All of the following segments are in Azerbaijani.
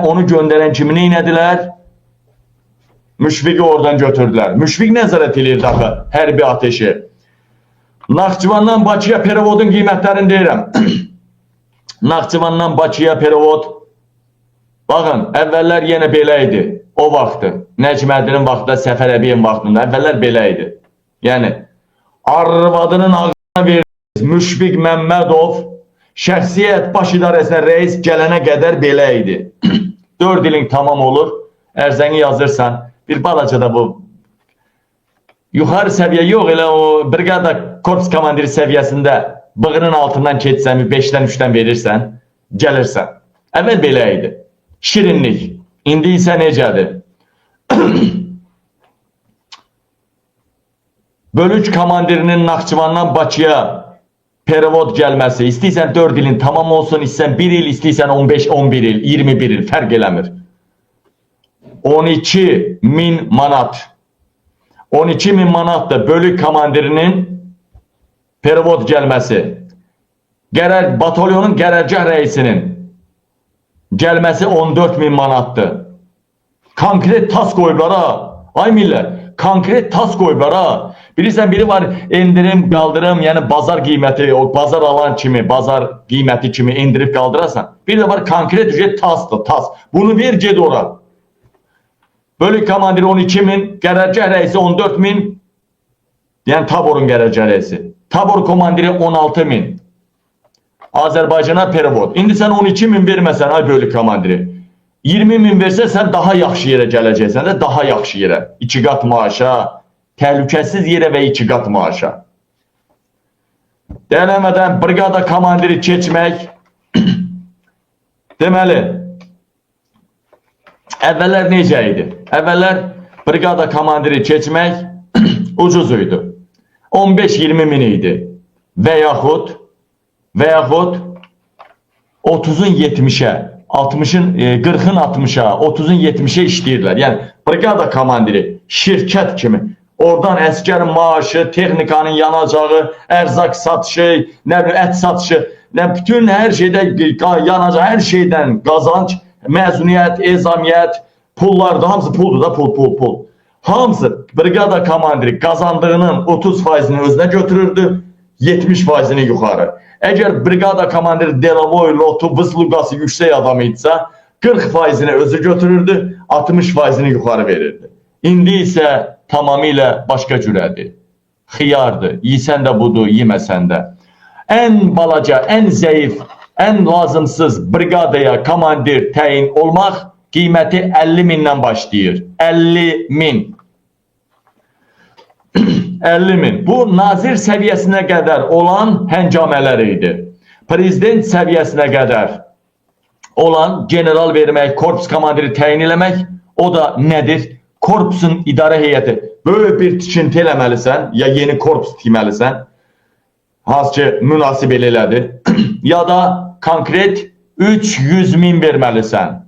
onu gönderen kimi neynədilər? Müşfiqi oradan götürdülər. Müşfiq nəzarət edir daxı hərbi ateşi. Naxçıvandan Bakıya perevodun qiymətlərini deyirəm. Naxçıvandan Bakıya perevod. Baxın, əvvəllər yenə belə idi. O vaxtı. Nəcmədinin vaxtında, Səfər Əbiyevin vaxtında. Əvvəllər belə idi. Yəni, arvadının ağzına verdiğiniz Müşfiq Məmmədov şəxsiyyət baş idarəsinə rəis gələnə qədər belə idi. 4 ilin tamam olur. Ərzəni yazırsan. Bir balaca da bu yuxarı səviyyə yox, elə o briqada korpus komandiri səviyyəsində bığının altından keçsən, 5-dən 3-dən verirsən, gəlirsən. Əvvəl belə idi. Şirinlik. İndi isə necədir? Bölük komandirinin Naxçıvandan Bakıya perevod gəlməsi, istəyirsən 4 ilin tamam olsun, istəyirsən 1 il, istəyirsən 15-11 il, 21 il, fərq eləmir. 12.000 manat. 12.000 manat da bölük komandirinin perevod gəlməsi. Batalyonun qərargah rəisinin gəlməsi 14.000 manatdır. Konkret tas qoyublar ha. Ay millət, konkret tas qoyublar ha. Bilirsən, biri var endirim, qaldırım, yəni bazar qiyməti, o bazar alan kimi, bazar qiyməti kimi endirib qaldırasan. Bir də var konkret ücret tasdır, tas. Bunu ver, ged ora. Bölük komandiri 12.000, qərargah rəisi 14.000, yəni taborun qərargah rəisi. Tabor komandiri 16.000. Azərbaycana perevod. İndi sən 12.000 verməsən, ay bölük komandiri. 20.000 versə, sən daha yaxşı yerə gələcəksən də, daha yaxşı yerə. 2 qat maaşa, təhlükəsiz yerə və 2 qat maaşa. Dəyənəmədən briqada komandiri keçmək, deməli, əvvəllər necə idi? Əvvəllər briqada komandiri keçmək ucuz idi. 15-20 min idi. Və yaxud 30-un 70-ə, 60-ın 40-ın 60-a, 30-un 70-ə işləyirlər. Yəni, briqada komandiri şirkət kimi oradan əskərin maaşı, texnikanın yanacağı, ərzaq satışı, ət satışı, bütün hər şeydə yanacaq, hər şeydən qazanc, məzuniyyət, ezamiyyət, pullar da, hamısı puldur da, pul. Hamısı briqada komandiri qazandığının 30%-ni özünə götürürdü, 70%-ni yuxarı. Əgər briqada komandiri Delavoy, Lotu, Vızluqası yüksək adam idisə, 40%-ni özü götürürdü, 60%-ni yuxarı verirdi. İndi isə tamamilə başqa cürədir. Xiyardır, yiysən də budur, yeməsən də. Ən balaca, ən zəif, ən lazımsız briqadaya komandir təyin olmaq qiyməti 50 mindən başlayır. 50 min. 50 min. Bu, nazir səviyyəsinə qədər olan həngamələr idi. Prezident səviyyəsinə qədər olan general vermək, korpus komandiri təyin eləmək, o da nədir? Korpusun idarə heyəti. Böyük bir tikinti eləməlisən, ya yeni korpus tikməlisən, hansı ki, münasib elədir, ya da konkret 300 min verməlisən.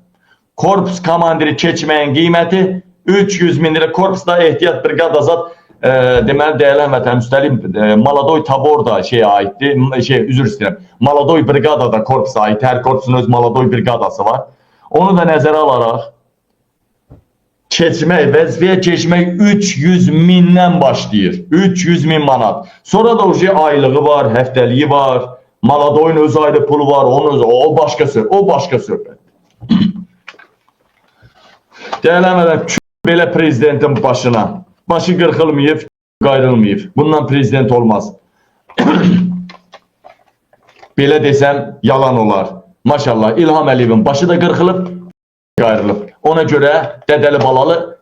Korpus komandiri keçməyin qiyməti 300 min lira. Korpusda ehtiyat briqada zat, deməli, dəyərli vətən, üstəlik, Maladoy tabor da aiddir, üzr istəyirəm, Maladoy briqada da korpusa aid, hər korpusun öz Maladoy briqadası var. Onu da nəzərə alaraq, keçmək, vəzifəyə keçmək 300 mindən başlayır. 300 min manat. Sonra da aylığı var, həftəliyi var, Maladoyun öz ayrı pulu var, o başqa söhbət. Dəyərlənmədən belə prezidentin başına. Başı qırxılmayıb, qayrılmayıb. Bundan prezident olmaz. Belə desəm, yalan olar. Maşallah, İlham Əliyevin başı da qırxılıb, qayrılıb. Ona görə dədəli balalı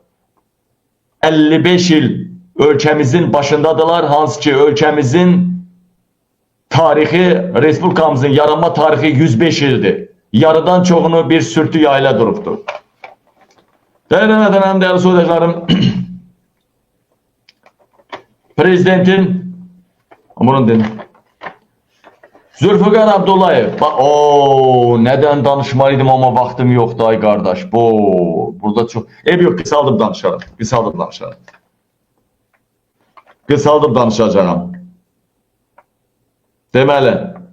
55 il ölkəmizin başındadılar, hansı ki, ölkəmizin tarixi, Respublikamızın yaranma tarixi 105 ildir. Yarıdan çoxunu bir sürtü yayla durubdur. Dəyərlənmədən həm dəyərli soydaşlarım, prezidentin, bunun dedim, Zülfüqar Abdullayev, nədən danışmalıydım amma vaxtım yoxdur ay qardaş, burada çox, yox, qısaldıb danışacağım. Deməli,